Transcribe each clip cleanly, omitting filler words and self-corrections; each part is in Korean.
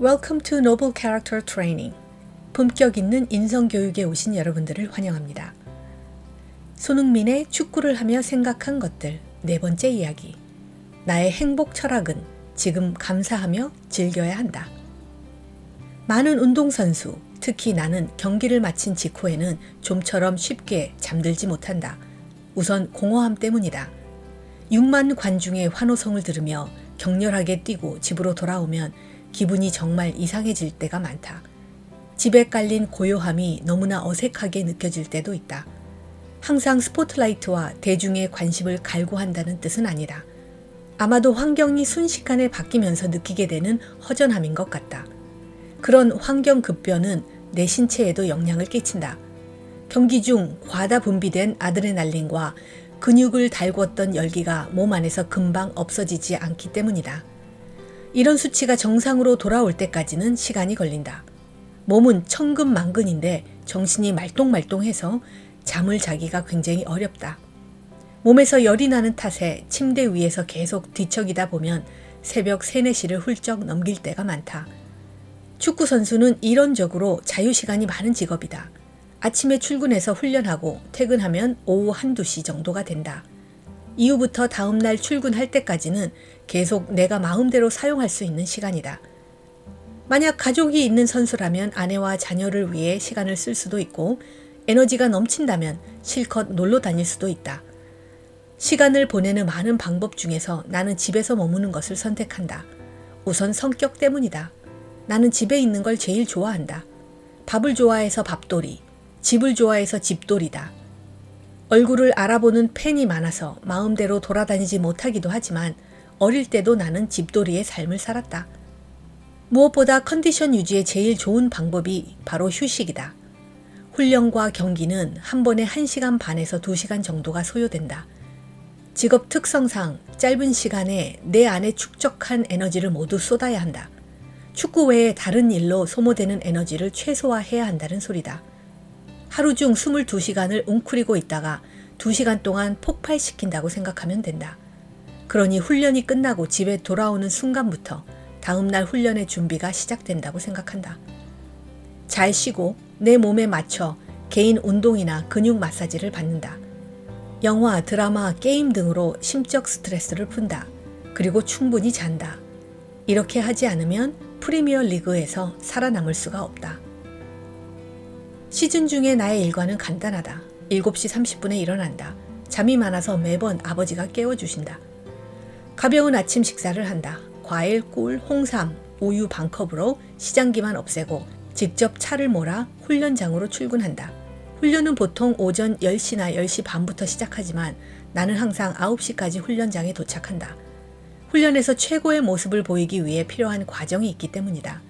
Welcome to Noble Character Training. 품격 있는 인성교육에 오신 여러분들을 환영합니다. 손흥민의 축구를 하며 생각한 것들 네 번째 이야기. 나의 행복 철학은 지금 감사하며 즐겨야 한다. 많은 운동선수, 특히 나는 경기를 마친 직후에는 좀처럼 쉽게 잠들지 못한다. 우선 공허함 때문이다. 6만 관중의 환호성을 들으며 격렬하게 뛰고 집으로 돌아오면 기분이 정말 이상해질 때가 많다. 집에 깔린 고요함이 너무나 어색하게 느껴질 때도 있다. 항상 스포트라이트와 대중의 관심을 갈구한다는 뜻은 아니다. 아마도 환경이 순식간에 바뀌면서 느끼게 되는 허전함인 것 같다. 그런 환경 급변은 내 신체에도 영향을 끼친다. 경기 중 과다 분비된 아드레날린과 근육을 달궜던 열기가 몸 안에서 금방 없어지지 않기 때문이다. 이런 수치가 정상으로 돌아올 때까지는 시간이 걸린다. 몸은 천근만근인데 정신이 말똥말똥해서 잠을 자기가 굉장히 어렵다. 몸에서 열이 나는 탓에 침대 위에서 계속 뒤척이다 보면 새벽 3, 4시를 훌쩍 넘길 때가 많다. 축구 선수는 이론적으로 자유시간이 많은 직업이다. 아침에 출근해서 훈련하고 퇴근하면 오후 1, 2시 정도가 된다. 이후부터 다음날 출근할 때까지는 계속 내가 마음대로 사용할 수 있는 시간이다. 만약 가족이 있는 선수라면 아내와 자녀를 위해 시간을 쓸 수도 있고 에너지가 넘친다면 실컷 놀러 다닐 수도 있다. 시간을 보내는 많은 방법 중에서 나는 집에서 머무는 것을 선택한다. 우선 성격 때문이다. 나는 집에 있는 걸 제일 좋아한다. 밥을 좋아해서 밥돌이, 집을 좋아해서 집돌이다. 얼굴을 알아보는 팬이 많아서 마음대로 돌아다니지 못하기도 하지만 어릴 때도 나는 집돌이의 삶을 살았다. 무엇보다 컨디션 유지에 제일 좋은 방법이 바로 휴식이다. 훈련과 경기는 한 번에 1시간 반에서 2시간 정도가 소요된다. 직업 특성상 짧은 시간에 내 안에 축적한 에너지를 모두 쏟아야 한다. 축구 외에 다른 일로 소모되는 에너지를 최소화해야 한다는 소리다. 하루 중 22시간을 웅크리고 있다가 2시간 동안 폭발시킨다고 생각하면 된다. 그러니 훈련이 끝나고 집에 돌아오는 순간부터 다음날 훈련의 준비가 시작된다고 생각한다. 잘 쉬고 내 몸에 맞춰 개인 운동이나 근육 마사지를 받는다. 영화, 드라마, 게임 등으로 심적 스트레스를 푼다. 그리고 충분히 잔다. 이렇게 하지 않으면 프리미어 리그에서 살아남을 수가 없다. 시즌 중에 나의 일과는 간단하다. 7시 30분에 일어난다. 잠이 많아서 매번 아버지가 깨워주신다. 가벼운 아침 식사를 한다. 과일, 꿀, 홍삼, 우유 반컵으로 시장기만 없애고 직접 차를 몰아 훈련장으로 출근한다. 훈련은 보통 오전 10시나 10시 반부터 시작하지만 나는 항상 9시까지 훈련장에 도착한다. 훈련에서 최고의 모습을 보이기 위해 필요한 과정이 있기 때문이다.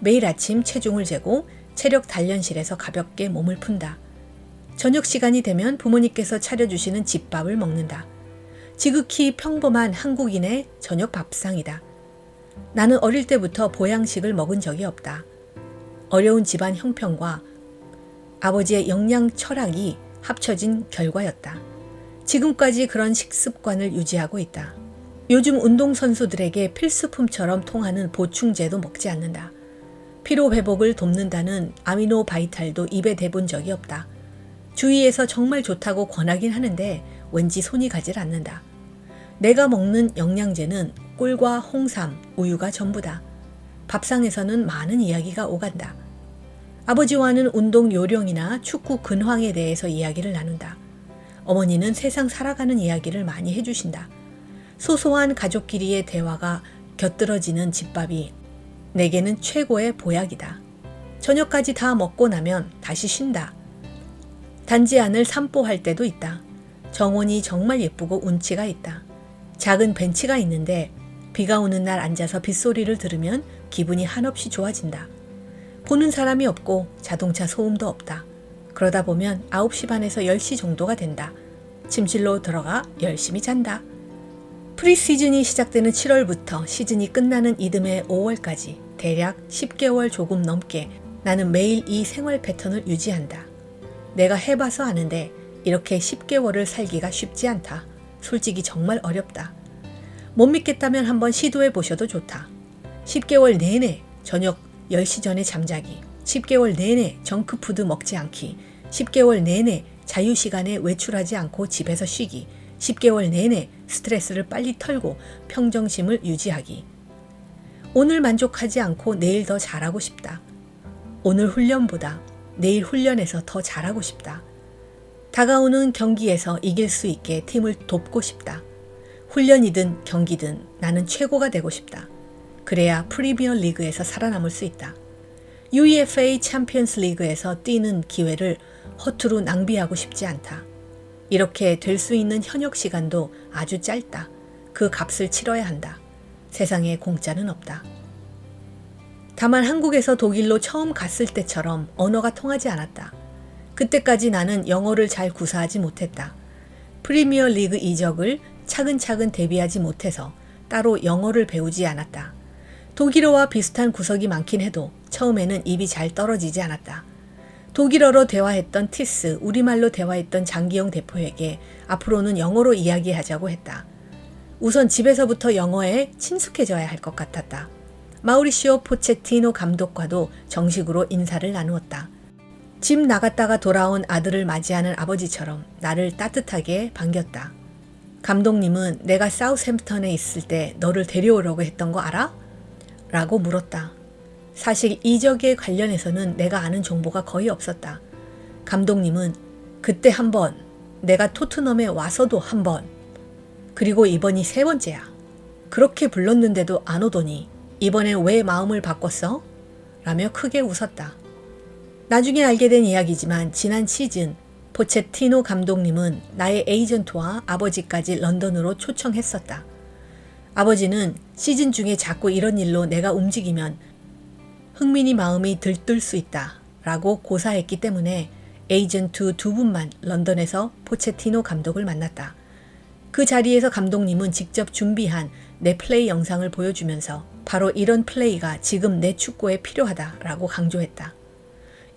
매일 아침 체중을 재고 체력 단련실에서 가볍게 몸을 푼다. 저녁 시간이 되면 부모님께서 차려주시는 집밥을 먹는다. 지극히 평범한 한국인의 저녁 밥상이다. 나는 어릴 때부터 보양식을 먹은 적이 없다. 어려운 집안 형편과 아버지의 영양 철학이 합쳐진 결과였다. 지금까지 그런 식습관을 유지하고 있다. 요즘 운동선수들에게 필수품처럼 통하는 보충제도 먹지 않는다. 피로 회복을 돕는다는 아미노 바이탈도 입에 대본 적이 없다. 주위에서 정말 좋다고 권하긴 하는데 왠지 손이 가질 않는다. 내가 먹는 영양제는 꿀과 홍삼, 우유가 전부다. 밥상에서는 많은 이야기가 오간다. 아버지와는 운동 요령이나 축구 근황에 대해서 이야기를 나눈다. 어머니는 세상 살아가는 이야기를 많이 해주신다. 소소한 가족끼리의 대화가 곁들어지는 집밥이 내게는 최고의 보약이다. 저녁까지 다 먹고 나면 다시 쉰다. 단지 안을 산보할 때도 있다. 정원이 정말 예쁘고 운치가 있다. 작은 벤치가 있는데 비가 오는 날 앉아서 빗소리를 들으면 기분이 한없이 좋아진다. 보는 사람이 없고 자동차 소음도 없다. 그러다 보면 9시 반에서 10시 정도가 된다. 침실로 들어가 열심히 잔다. 프리시즌이 시작되는 7월부터 시즌이 끝나는 이듬해 5월까지 대략 10개월 조금 넘게 나는 매일 이 생활 패턴을 유지한다. 내가 해봐서 아는데 이렇게 10개월을 살기가 쉽지 않다. 솔직히 정말 어렵다. 못 믿겠다면 한번 시도해 보셔도 좋다. 10개월 내내 저녁 10시 전에 잠자기, 10개월 내내 정크푸드 먹지 않기, 10개월 내내 자유시간에 외출하지 않고 집에서 쉬기, 10개월 내내 스트레스를 빨리 털고 평정심을 유지하기. 오늘 만족하지 않고 내일 더 잘하고 싶다. 오늘 훈련보다 내일 훈련에서 더 잘하고 싶다. 다가오는 경기에서 이길 수 있게 팀을 돕고 싶다. 훈련이든 경기든 나는 최고가 되고 싶다. 그래야 프리미어 리그에서 살아남을 수 있다. UEFA 챔피언스 리그에서 뛰는 기회를 허투루 낭비하고 싶지 않다. 이렇게 될 수 있는 현역 시간도 아주 짧다. 그 값을 치러야 한다. 세상에 공짜는 없다. 다만 한국에서 독일로 처음 갔을 때처럼 언어가 통하지 않았다. 그때까지 나는 영어를 잘 구사하지 못했다. 프리미어 리그 이적을 차근차근 대비하지 못해서 따로 영어를 배우지 않았다. 독일어와 비슷한 구석이 많긴 해도 처음에는 입이 잘 떨어지지 않았다. 독일어로 대화했던 티스, 우리말로 대화했던 장기영 대표에게 앞으로는 영어로 이야기하자고 했다. 우선 집에서부터 영어에 친숙해져야 할 것 같았다. 마우리시오 포체티노 감독과도 정식으로 인사를 나누었다. 집 나갔다가 돌아온 아들을 맞이하는 아버지처럼 나를 따뜻하게 반겼다. 감독님은 내가 사우스햄프턴에 있을 때 너를 데려오려고 했던 거 알아? 라고 물었다. 사실 이적에 관련해서는 내가 아는 정보가 거의 없었다. 감독님은 그때 한 번, 내가 토트넘에 와서도 한 번, 그리고 이번이 세 번째야. 그렇게 불렀는데도 안 오더니 이번에 왜 마음을 바꿨어? 라며 크게 웃었다. 나중에 알게 된 이야기지만 지난 시즌 포체티노 감독님은 나의 에이전트와 아버지까지 런던으로 초청했었다. 아버지는 시즌 중에 자꾸 이런 일로 내가 움직이면 흥민이 마음이 들뜰 수 있다 라고 고사했기 때문에 에이전트 두 분만 런던에서 포체티노 감독을 만났다. 그 자리에서 감독님은 직접 준비한 내 플레이 영상을 보여주면서 바로 이런 플레이가 지금 내 축구에 필요하다라고 강조했다.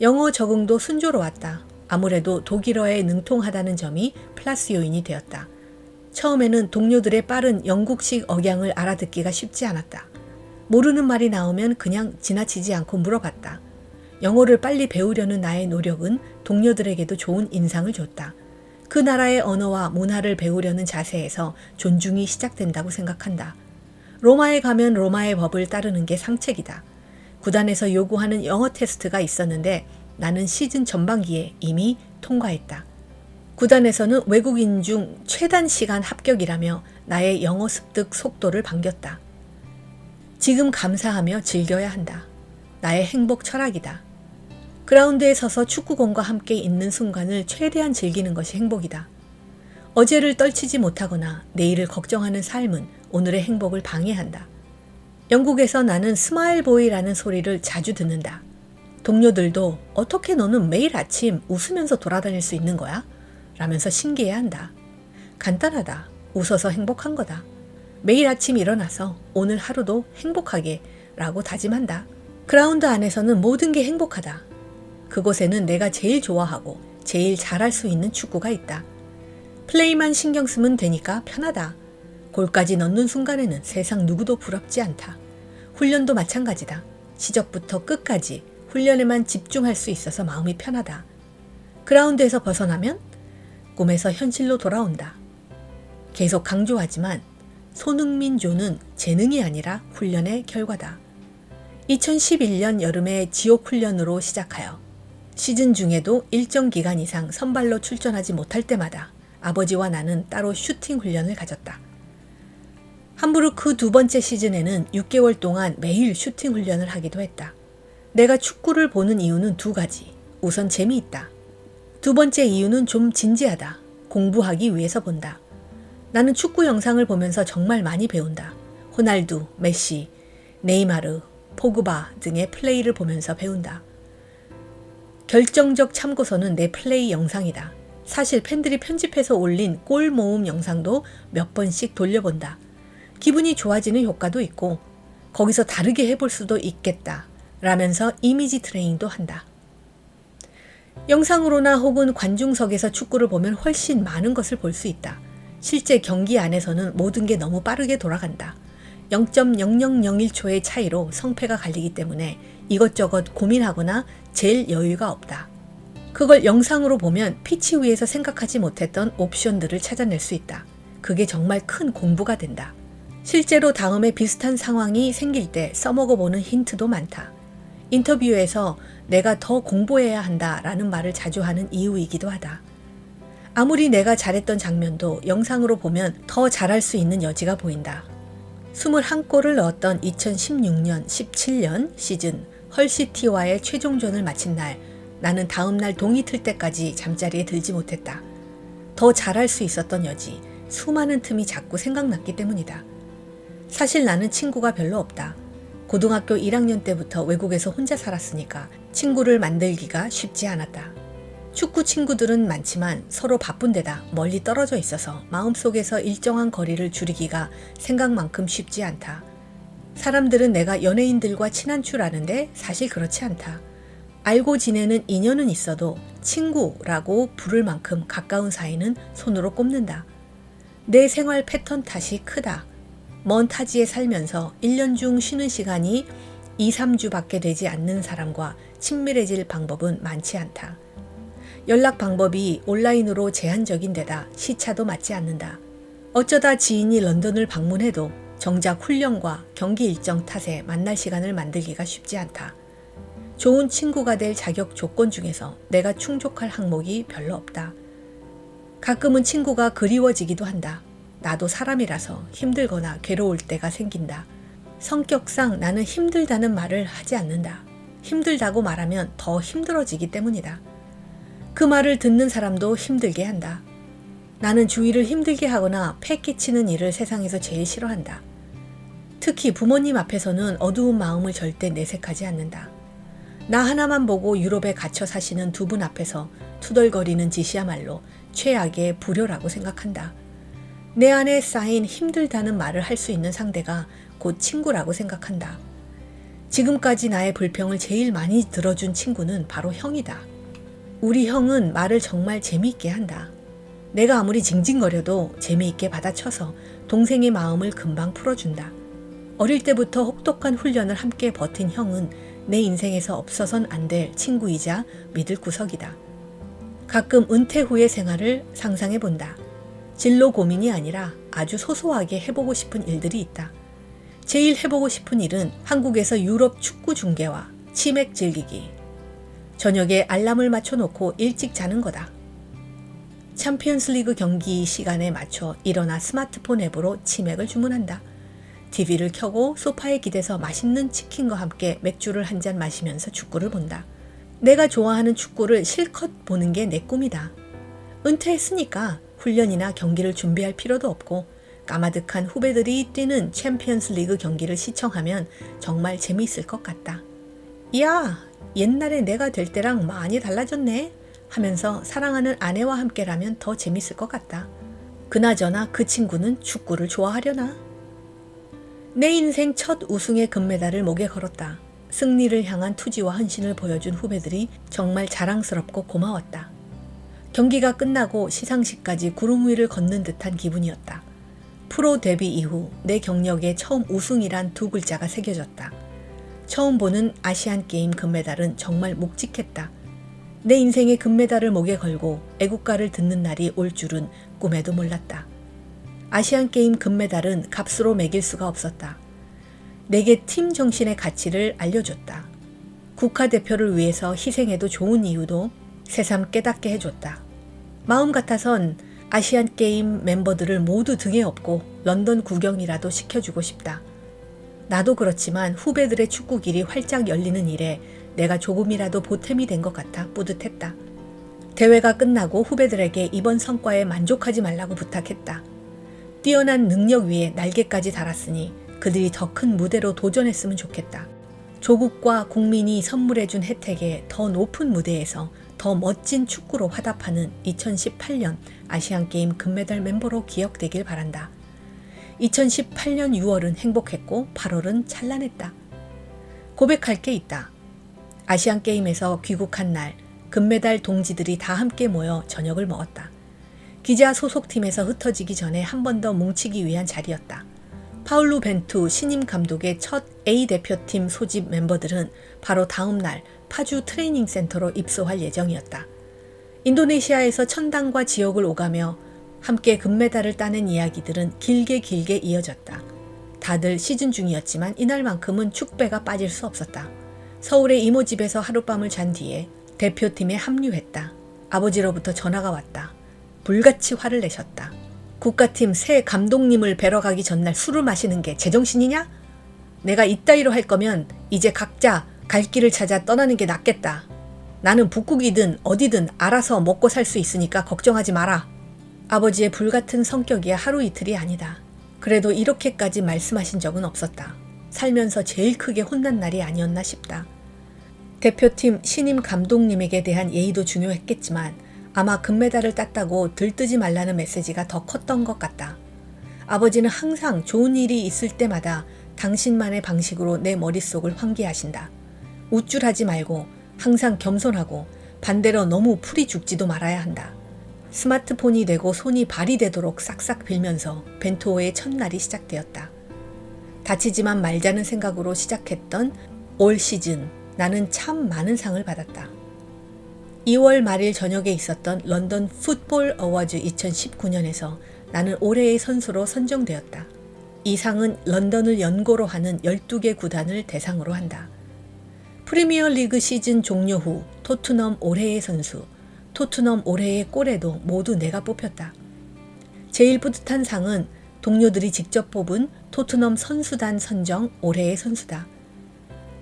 영어 적응도 순조로웠다. 아무래도 독일어에 능통하다는 점이 플러스 요인이 되었다. 처음에는 동료들의 빠른 영국식 억양을 알아듣기가 쉽지 않았다. 모르는 말이 나오면 그냥 지나치지 않고 물어봤다. 영어를 빨리 배우려는 나의 노력은 동료들에게도 좋은 인상을 줬다. 그 나라의 언어와 문화를 배우려는 자세에서 존중이 시작된다고 생각한다. 로마에 가면 로마의 법을 따르는 게 상책이다. 구단에서 요구하는 영어 테스트가 있었는데 나는 시즌 전반기에 이미 통과했다. 구단에서는 외국인 중 최단 시간 합격이라며 나의 영어 습득 속도를 반겼다. 지금 감사하며 즐겨야 한다. 나의 행복 철학이다. 그라운드에 서서 축구공과 함께 있는 순간을 최대한 즐기는 것이 행복이다. 어제를 떨치지 못하거나 내일을 걱정하는 삶은 오늘의 행복을 방해한다. 영국에서 나는 스마일보이라는 소리를 자주 듣는다. 동료들도 어떻게 너는 매일 아침 웃으면서 돌아다닐 수 있는 거야? 라면서 신기해한다. 간단하다. 웃어서 행복한 거다. 매일 아침 일어나서 오늘 하루도 행복하게 라고 다짐한다. 그라운드 안에서는 모든 게 행복하다. 그곳에는 내가 제일 좋아하고 제일 잘할 수 있는 축구가 있다. 플레이만 신경 쓰면 되니까 편하다. 골까지 넣는 순간에는 세상 누구도 부럽지 않다. 훈련도 마찬가지다. 시작부터 끝까지 훈련에만 집중할 수 있어서 마음이 편하다. 그라운드에서 벗어나면 꿈에서 현실로 돌아온다. 계속 강조하지만 손흥민 조는 재능이 아니라 훈련의 결과다. 2011년 여름에 지옥 훈련으로 시작하여 시즌 중에도 일정 기간 이상 선발로 출전하지 못할 때마다 아버지와 나는 따로 슈팅 훈련을 가졌다. 함부르크 두 번째 시즌에는 6개월 동안 매일 슈팅 훈련을 하기도 했다. 내가 축구를 보는 이유는 두 가지. 우선 재미있다. 두 번째 이유는 좀 진지하다. 공부하기 위해서 본다. 나는 축구 영상을 보면서 정말 많이 배운다. 호날두, 메시, 네이마르, 포그바 등의 플레이를 보면서 배운다. 결정적 참고서는 내 플레이 영상이다. 사실 팬들이 편집해서 올린 골 모음 영상도 몇 번씩 돌려본다. 기분이 좋아지는 효과도 있고 거기서 다르게 해볼 수도 있겠다 라면서 이미지 트레이닝도 한다. 영상으로나 혹은 관중석에서 축구를 보면 훨씬 많은 것을 볼 수 있다. 실제 경기 안에서는 모든 게 너무 빠르게 돌아간다. 0.0001초의 차이로 성패가 갈리기 때문에 이것저것 고민하거나 잴 여유가 없다. 그걸 영상으로 보면 피치 위에서 생각하지 못했던 옵션들을 찾아낼 수 있다. 그게 정말 큰 공부가 된다. 실제로 다음에 비슷한 상황이 생길 때 써먹어보는 힌트도 많다. 인터뷰에서 내가 더 공부해야 한다라는 말을 자주 하는 이유이기도 하다. 아무리 내가 잘했던 장면도 영상으로 보면 더 잘할 수 있는 여지가 보인다. 21골을 넣었던 2016년, 17년 시즌 헐시티와의 최종전을 마친 날 나는 다음날 동이 틀 때까지 잠자리에 들지 못했다. 더 잘할 수 있었던 여지, 수많은 틈이 자꾸 생각났기 때문이다. 사실 나는 친구가 별로 없다. 고등학교 1학년 때부터 외국에서 혼자 살았으니까 친구를 만들기가 쉽지 않았다. 축구 친구들은 많지만 서로 바쁜 데다 멀리 떨어져 있어서 마음속에서 일정한 거리를 줄이기가 생각만큼 쉽지 않다. 사람들은 내가 연예인들과 친한 줄 아는데 사실 그렇지 않다. 알고 지내는 인연은 있어도 친구라고 부를 만큼 가까운 사이는 손으로 꼽는다. 내 생활 패턴 탓이 크다. 먼 타지에 살면서 1년 중 쉬는 시간이 2, 3주밖에 되지 않는 사람과 친밀해질 방법은 많지 않다. 연락 방법이 온라인으로 제한적인 데다 시차도 맞지 않는다. 어쩌다 지인이 런던을 방문해도 정작 훈련과 경기 일정 탓에 만날 시간을 만들기가 쉽지 않다. 좋은 친구가 될 자격 조건 중에서 내가 충족할 항목이 별로 없다. 가끔은 친구가 그리워지기도 한다. 나도 사람이라서 힘들거나 괴로울 때가 생긴다. 성격상 나는 힘들다는 말을 하지 않는다. 힘들다고 말하면 더 힘들어지기 때문이다. 그 말을 듣는 사람도 힘들게 한다. 나는 주위를 힘들게 하거나 패 끼치는 일을 세상에서 제일 싫어한다. 특히 부모님 앞에서는 어두운 마음을 절대 내색하지 않는다. 나 하나만 보고 유럽에 갇혀 사시는 두 분 앞에서 투덜거리는 짓이야말로 최악의 불효라고 생각한다. 내 안에 쌓인 힘들다는 말을 할 수 있는 상대가 곧 친구라고 생각한다. 지금까지 나의 불평을 제일 많이 들어준 친구는 바로 형이다. 우리 형은 말을 정말 재미있게 한다. 내가 아무리 징징거려도 재미있게 받아쳐서 동생의 마음을 금방 풀어준다. 어릴 때부터 혹독한 훈련을 함께 버틴 형은 내 인생에서 없어선 안 될 친구이자 믿을 구석이다. 가끔 은퇴 후의 생활을 상상해 본다. 진로 고민이 아니라 아주 소소하게 해보고 싶은 일들이 있다. 제일 해보고 싶은 일은 한국에서 유럽 축구 중계와 치맥 즐기기. 저녁에 알람을 맞춰놓고 일찍 자는 거다. 챔피언스 리그 경기 시간에 맞춰 일어나 스마트폰 앱으로 치맥을 주문한다. TV를 켜고 소파에 기대서 맛있는 치킨과 함께 맥주를 한 잔 마시면서 축구를 본다. 내가 좋아하는 축구를 실컷 보는 게 내 꿈이다. 은퇴했으니까 훈련이나 경기를 준비할 필요도 없고 까마득한 후배들이 뛰는 챔피언스 리그 경기를 시청하면 정말 재미있을 것 같다. 야, 옛날에 내가 될 때랑 많이 달라졌네 하면서 사랑하는 아내와 함께라면 더 재밌을 것 같다. 그나저나 그 친구는 축구를 좋아하려나? 내 인생 첫 우승의 금메달을 목에 걸었다. 승리를 향한 투지와 헌신을 보여준 후배들이 정말 자랑스럽고 고마웠다. 경기가 끝나고 시상식까지 구름 위를 걷는 듯한 기분이었다. 프로 데뷔 이후 내 경력에 처음 우승이란 두 글자가 새겨졌다. 처음 보는 아시안게임 금메달은 정말 묵직했다. 내 인생의 금메달을 목에 걸고 애국가를 듣는 날이 올 줄은 꿈에도 몰랐다. 아시안게임 금메달은 값으로 매길 수가 없었다. 내게 팀 정신의 가치를 알려줬다. 국가대표를 위해서 희생해도 좋은 이유도 새삼 깨닫게 해줬다. 마음 같아선 아시안게임 멤버들을 모두 등에 업고 런던 구경이라도 시켜주고 싶다. 나도 그렇지만 후배들의 축구길이 활짝 열리는 일에 내가 조금이라도 보탬이 된 것 같아 뿌듯했다. 대회가 끝나고 후배들에게 이번 성과에 만족하지 말라고 부탁했다. 뛰어난 능력 위에 날개까지 달았으니 그들이 더 큰 무대로 도전했으면 좋겠다. 조국과 국민이 선물해준 혜택에 더 높은 무대에서 더 멋진 축구로 화답하는 2018년 아시안게임 금메달 멤버로 기억되길 바란다. 2018년 6월은 행복했고 8월은 찬란했다. 고백할 게 있다. 아시안게임에서 귀국한 날 금메달 동지들이 다 함께 모여 저녁을 먹었다. 기자 소속팀에서 흩어지기 전에 한 번 더 뭉치기 위한 자리였다. 파울루 벤투 신임 감독의 첫 A 대표팀 소집 멤버들은 바로 다음 날 파주 트레이닝 센터로 입소할 예정이었다. 인도네시아에서 천당과 지옥을 오가며 함께 금메달을 따낸 이야기들은 길게 이어졌다. 다들 시즌 중이었지만 이날만큼은 축배가 빠질 수 없었다. 서울의 이모 집에서 하룻밤을 잔 뒤에 대표팀에 합류했다. 아버지로부터 전화가 왔다. 불같이 화를 내셨다. 국가팀 새 감독님을 뵈러 가기 전날 술을 마시는 게 제정신이냐? 내가 이따위로 할 거면 이제 각자 갈 길을 찾아 떠나는 게 낫겠다. 나는 북극이든 어디든 알아서 먹고 살 수 있으니까 걱정하지 마라. 아버지의 불같은 성격이야 하루 이틀이 아니다. 그래도 이렇게까지 말씀하신 적은 없었다. 살면서 제일 크게 혼난 날이 아니었나 싶다. 대표팀 신임 감독님에게 대한 예의도 중요했겠지만 아마 금메달을 땄다고 들뜨지 말라는 메시지가 더 컸던 것 같다. 아버지는 항상 좋은 일이 있을 때마다 당신만의 방식으로 내 머릿속을 환기하신다. 우쭐하지 말고 항상 겸손하고 반대로 너무 풀이 죽지도 말아야 한다. 스마트폰이 되고 손이 발이 되도록 싹싹 빌면서 벤투호의 첫날이 시작되었다. 다치지만 말자는 생각으로 시작했던 올 시즌 나는 참 많은 상을 받았다. 2월 말일 저녁에 있었던 런던 풋볼 어워즈 2019년에서 나는 올해의 선수로 선정되었다. 이 상은 런던을 연고로 하는 12개 구단을 대상으로 한다. 프리미어 리그 시즌 종료 후 토트넘 올해의 선수, 토트넘 올해의 골에도 모두 내가 뽑혔다. 제일 뿌듯한 상은 동료들이 직접 뽑은 토트넘 선수단 선정 올해의 선수다.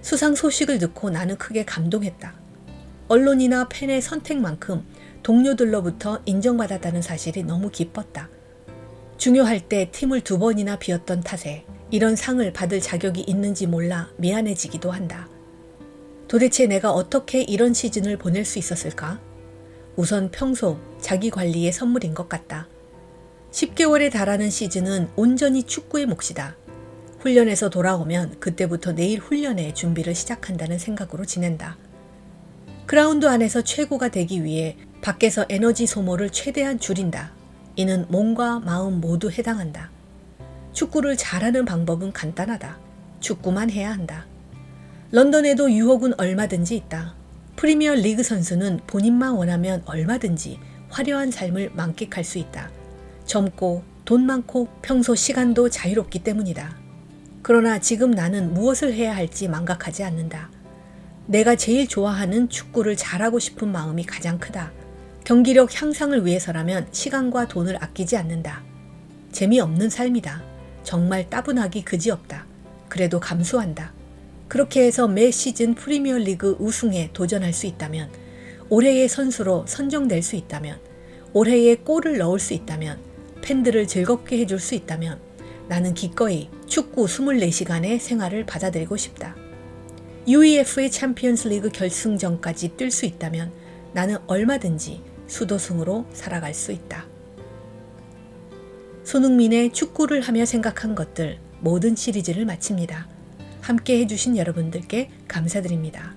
수상 소식을 듣고 나는 크게 감동했다. 언론이나 팬의 선택만큼 동료들로부터 인정받았다는 사실이 너무 기뻤다. 중요할 때 팀을 2번이나 비웠던 탓에 이런 상을 받을 자격이 있는지 몰라 미안해지기도 한다. 도대체 내가 어떻게 이런 시즌을 보낼 수 있었을까? 우선 평소 자기 관리의 선물인 것 같다. 10개월에 달하는 시즌은 온전히 축구의 몫이다. 훈련에서 돌아오면 그때부터 내일 훈련의 준비를 시작한다는 생각으로 지낸다. 그라운드 안에서 최고가 되기 위해 밖에서 에너지 소모를 최대한 줄인다. 이는 몸과 마음 모두 해당한다. 축구를 잘하는 방법은 간단하다. 축구만 해야 한다. 런던에도 유혹은 얼마든지 있다. 프리미어 리그 선수는 본인만 원하면 얼마든지 화려한 삶을 만끽할 수 있다. 젊고 돈 많고 평소 시간도 자유롭기 때문이다. 그러나 지금 나는 무엇을 해야 할지 망각하지 않는다. 내가 제일 좋아하는 축구를 잘하고 싶은 마음이 가장 크다. 경기력 향상을 위해서라면 시간과 돈을 아끼지 않는다. 재미없는 삶이다. 정말 따분하기 그지없다. 그래도 감수한다. 그렇게 해서 매 시즌 프리미어 리그 우승에 도전할 수 있다면, 올해의 선수로 선정될 수 있다면, 올해의 골을 넣을 수 있다면, 팬들을 즐겁게 해줄 수 있다면 나는 기꺼이 축구 24시간의 생활을 받아들이고 싶다. UEF의 챔피언스 리그 결승전까지 뛸 수 있다면 나는 얼마든지 수도승으로 살아갈 수 있다. 손흥민의 축구를 하며 생각한 것들 모든 시리즈를 마칩니다. 함께 해주신 여러분들께 감사드립니다.